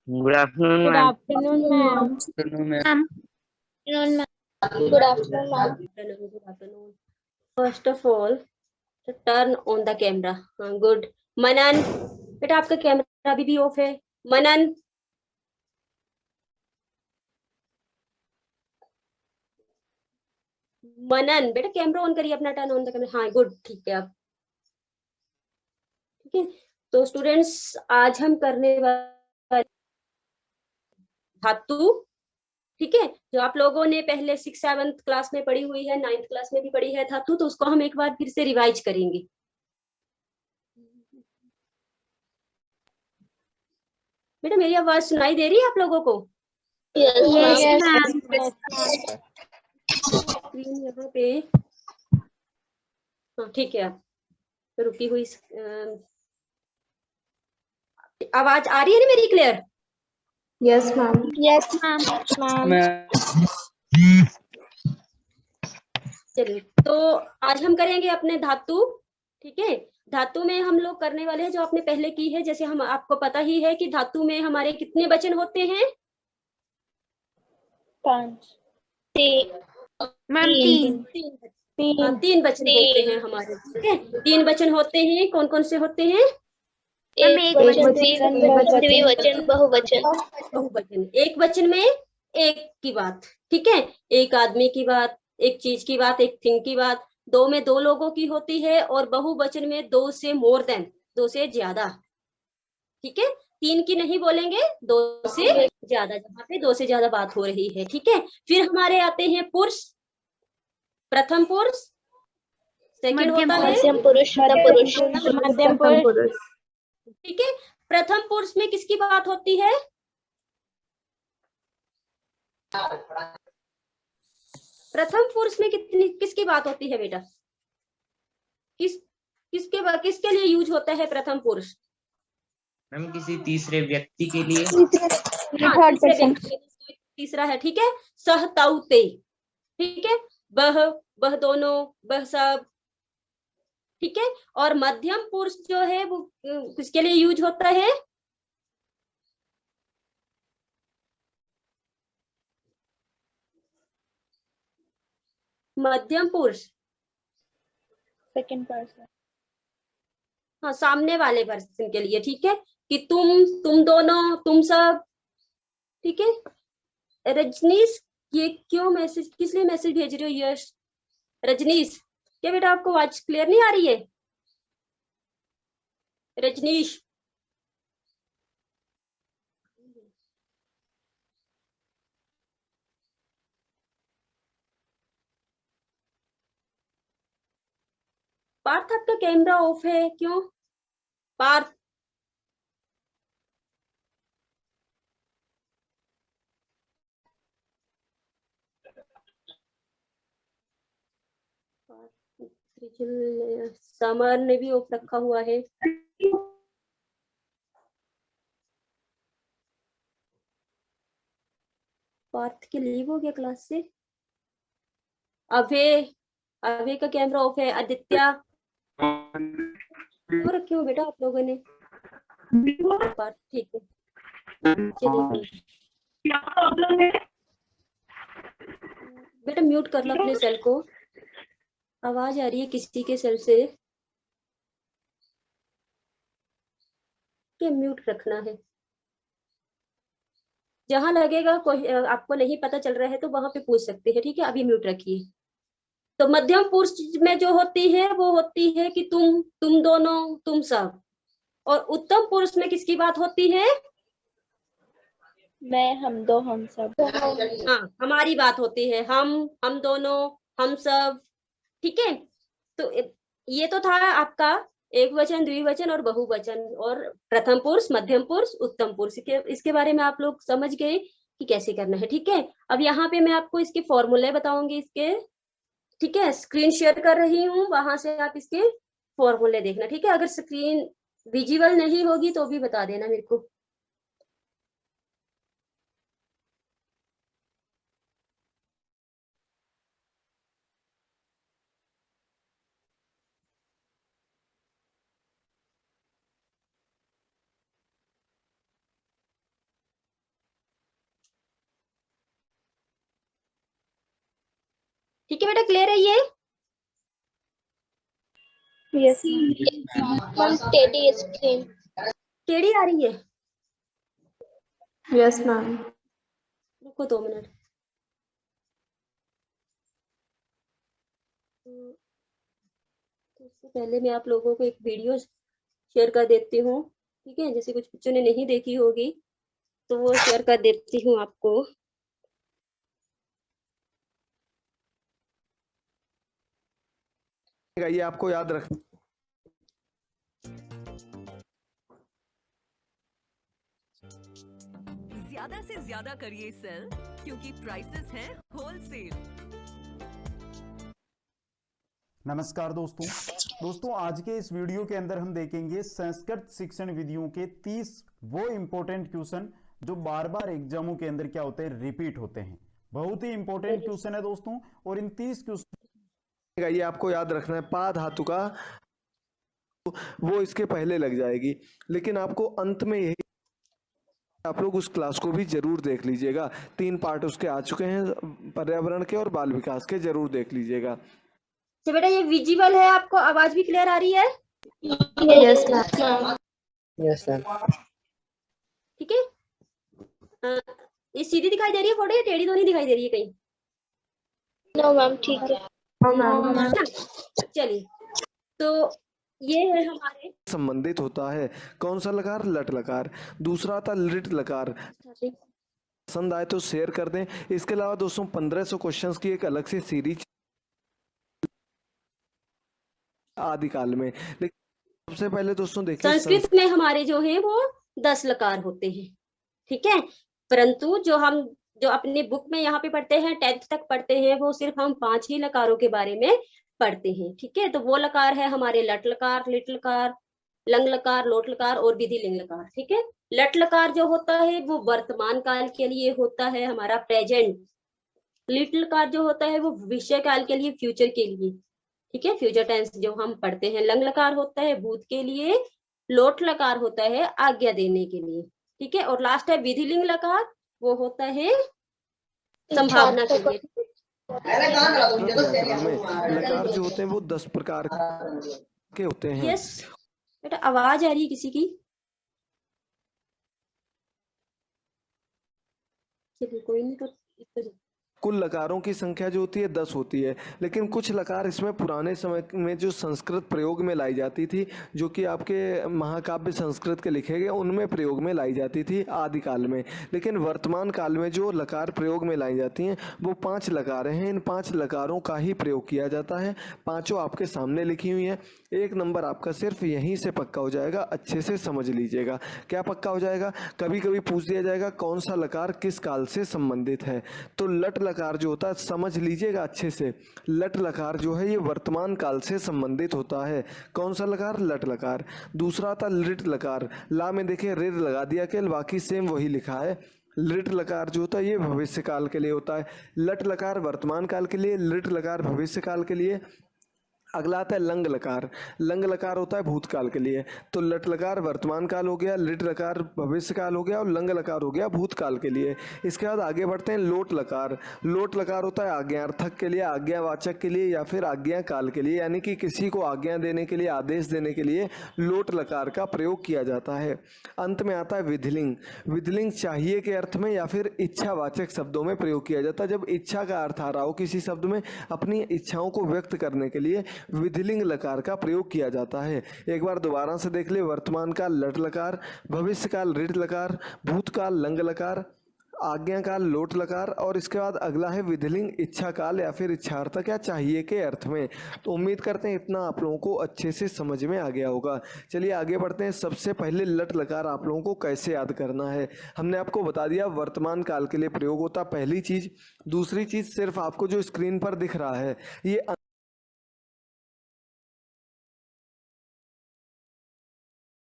Good afternoon good ma'am. Afternoon ma'am. Afternoon ma'am. Good afternoon ma'am. Good afternoon. First of all, turn on the camera. Good. मनन, बेटा आपका camera अभी भी of है। मनन, मनन बेटा camera on करिए अपना, turn on the camera. हाँ good, ठीक है। अब ठीक है, तो स्टूडेंट्स आज हम करने वाले धातु, ठीक है, जो आप लोगों ने पहले 6th 7th क्लास में पढ़ी हुई है, 9th क्लास में भी पढ़ी है धातु, तो उसको हम एक बार फिर से रिवाइज करेंगे। बेटा मेरी आवाज सुनाई दे रही है आप लोगों को? Yes ma'am. स्क्रीन यहाँ पे, हाँ ठीक है। तो रुकी हुई आवाज आ रही है ना मेरी clear? Yes ma'am. Yes ma'am. चलिए, तो आज हम करेंगे अपने धातु, ठीक है। धातु में हम लोग करने वाले हैं जो आपने पहले की है, जैसे हम आपको पता ही है कि धातु में हमारे कितने वचन होते हैं? 5 मैम तीन। तीन वचन होते हैं हमारे, ठीक है। 3 वचन होते हैं, कौन कौन से होते हैं? मैम एक वचन, द्विवचन, बहुवचन। बहुवचन। एक वचन में एक की बात, ठीक है, एक आदमी की बात, एक चीज की बात, एक थिंग की बात। 2 में 2 लोगों की होती है, और बहुवचन में 2 से मोर देन, 2 से ज्यादा, ठीक है। 3 की नहीं बोलेंगे, 2 से ज्यादा, जहाँ पे 2 से ज्यादा बात हो रही है, ठीक है। फिर हमारे आते हैं पुरुष, प्रथम पुरुष, सेकंड मध्यम होता है मध्यम पुरुष, मध्यम पुरुष। ठीक है। प्रथम पुरुष में किसकी बात होती है? प्रथम पुरुष में किसकी बात होती है बेटा? किसके लिए यूज होता है प्रथम पुरुष? मैम किसी तीसरे व्यक्ति के लिए। Third person. तीसरा है, ठीक है। सह तौ ते, ठीक है। वह दोनों, वह सब, ठीक है। और मध्यम पुरुष जो है वो किसके लिए यूज होता है? मध्यम पुरुष, सेकंड पर्सन। हाँ, सामने वाले पर्सन के लिए, ठीक है, कि तुम दोनों, तुम सब, ठीक है। रजनीश, ये क्यों मैसेज, किस लिए मैसेज भेज रहे हो? यश, रजनीश, क्या बेटा आपको आवाज क्लियर नहीं आ रही है? रजनीश, पार्थ आपका कैमरा ऑफ है क्यों? पार्थ, समर ने भी ऑफ रखा हुआ है। पार्थ के लीव हो गया क्लास से। अभय, अभय का कैमरा ऑफ है। आदित्य, क्यों रखे हो बेटा आप लोगों ने? पार्थ, ठीक है, चलिए बेटा म्यूट कर लो अपने सेल को, आवाज आ रही है किसी के सेल से, के म्यूट रखना है। जहां लगेगा कोई आपको नहीं पता चल रहा है तो वहां पे पूछ सकते हैं, ठीक है। अभी म्यूट रखिए। तो मध्यम पुरुष में जो होती है वो होती है कि तुम दोनों, तुम सब। और उत्तम पुरुष में किसकी बात होती है? मैं, हम दो, हम सब। हाँ, हमारी बात होती है, हम दोनों, हम सब, ठीक है। तो ये तो था आपका एक वचन, द्विवचन और बहुवचन, और प्रथम पुरुष, मध्यम पुरुष, उत्तम पुरुष, इसके बारे में आप लोग समझ गए कि कैसे करना है, ठीक है। अब यहाँ पे मैं आपको इसके फॉर्मूले बताऊंगी इसके, ठीक है। स्क्रीन शेयर कर रही हूँ, वहां से आप इसके फॉर्मूले देखना, ठीक है। अगर स्क्रीन विजिबल नहीं होगी तो भी बता देना मेरे को। ठीक है बेटा, क्लियर है ये? Yes. Ma'am, steady stream. टेढ़ी आ रही है? Yes, ma'am. रुको 2 मिनट। तो इससे पहले मैं आप लोगों को एक वीडियो शेयर कर देती हूँ, ठीक है? जैसे कुछ बच्चों ने नहीं देखी होगी तो वो शेयर कर देती हूँ आपको। ये आपको याद रख ज्यादा से ज्यादा करिए सेल, क्योंकि प्राइसेस हैं होलसेल। नमस्कार दोस्तों आज के इस वीडियो के अंदर हम देखेंगे संस्कृत शिक्षण विधियों के 30 वो इंपॉर्टेंट क्वेश्चन जो बार बार एग्जामों के अंदर क्या होते हैं, रिपीट होते हैं। बहुत ही इंपॉर्टेंट क्वेश्चन है दोस्तों। और इन 30 क्वेश्चन ये आपको याद रखना है, पा धातु का वो इसके पहले लग जाएगी, लेकिन आपको अंत में यही, आप लोग उस क्लास को भी जरूर देख लीजिएगा। 3 पार्ट उसके आ चुके हैं, पर्यावरण के और बाल विकास के, जरूर देख लीजिएगा। तो बेटा ये विजिबल है, आपको आवाज भी क्लियर आ रही है? Yes, ma'am. Yes sir. ठीक है। ये सीधी दिखाई दे रही है फोटो या टेढ़ी तो नहीं दिखाई दे रही है कहीं? No, ma'am, ठीक है। चलिए, तो ये है हमारे संबंधित होता है कौन सा लकार? लट लकार। दूसरा था लिट लकार। पसंद आए तो शेयर कर दें। इसके अलावा दोस्तों 1500 क्वेश्चंस की एक अलग से सीरीज आदिकाल में। लेकिन सबसे पहले दोस्तों देखिए, संस्कृत में हमारे जो है वो 10 लकार होते हैं, ठीक है? परंतु जो अपनी बुक में यहाँ पे पढ़ते हैं, 10th तक पढ़ते हैं, वो सिर्फ हम 5 ही लकारों के बारे में पढ़ते हैं, ठीक है? तो वो लकार है हमारे लट लकार, लिट लकार, लंग लकार, लोट लकार और विधि लिंग लकार, ठीक है? लट लकार जो होता है वो वर्तमान काल के लिए होता है, हमारा प्रेजेंट। लिट लकार जो होता है वो भविष्य काल के लिए, फ्यूचर के लिए, ठीक है? फ्यूचर टेंस जो हम पढ़ते हैं। लंग लकार होता है भूत के लिए, लोट लकार होता है आज्ञा देने के लिए, ठीक है? और लास्ट है विधि लिंग लकार, वो होता है संभावना के लिए। लकार जो होते हैं वो 10 प्रकार के होते हैं। यस बेटा, आवाज आ रही है किसी की? चलिए कोई नहीं, तो कुल लकारों की संख्या जो होती है 10 होती है, लेकिन कुछ लकार इसमें पुराने समय में जो संस्कृत प्रयोग में लाई जाती थी, जो कि आपके महाकाव्य संस्कृत के लिखे गए उनमें प्रयोग में लाई जाती थी आदिकाल में। लेकिन वर्तमान काल में जो लकार प्रयोग में लाई जाती हैं वो 5 लकारें हैं। इन 5 लकारों का ही प्रयोग किया जाता है। पाँचों आपके सामने लिखी हुई हैं। 1 नंबर आपका सिर्फ यहीं से पक्का हो जाएगा, अच्छे से समझ लीजिएगा। क्या पक्का हो जाएगा? कभी कभी पूछ दिया जाएगा कौन सा लकार किस काल से संबंधित है, तो लट लकार जो होता है, समझ लीजिएगा अच्छे से, लट लकार जो है ये वर्तमान काल से संबंधित होता है। कौन सा लकार? लट लकार। दूसरा था लिट लकार। ला में देखिए रिर लगा दिया, केवल बाकी सेम वही लिखा है। लिट लकार जो होता है ये भविष्य काल के लिए होता है। लट लकार वर्तमान काल के लिए, लिट लकार भविष्य काल के लिए। अगला आता है लंग लकार। लंग लकार होता है भूतकाल के लिए। तो लट लकार वर्तमान काल हो गया, लिट लकार भविष्य काल हो गया और लंग लकार हो गया भूतकाल के लिए। इसके बाद आगे बढ़ते हैं लोट लकार। लोट लकार होता है आज्ञार्थक के लिए, आज्ञावाचक के लिए या फिर आज्ञा काल के लिए, यानी कि किसी को आज्ञा देने के लिए, आदेश देने के लिए लोट लकार का प्रयोग किया जाता है। अंत में आता है विधिलिंग। विधिलिंग चाहिए के अर्थ में या फिर इच्छावाचक शब्दों में प्रयोग किया जाता है। जब इच्छा का अर्थ आ रहा हो किसी शब्द में, अपनी इच्छाओं को व्यक्त करने के लिए विधिलिंग लकार का प्रयोग किया जाता है। एक बार दोबारा से देख ले, वर्तमान काल लट लकार, भविष्य काल ऋट लकार, भूतकाल लंग लकार, आज्ञा काल लोट लकार और इसके बाद अगला है विधिलिंग इच्छा काल या फिर इच्छार्थक या चाहिए के अर्थ में। तो उम्मीद करते हैं इतना आप लोगों को अच्छे से समझ में आ गया होगा। चलिए आगे बढ़ते हैं। सबसे पहले लट लकार आप लोगों को कैसे याद करना है, हमने आपको बता दिया वर्तमान काल के लिए प्रयोग होता पहली चीज। दूसरी चीज सिर्फ आपको जो स्क्रीन पर दिख रहा है ये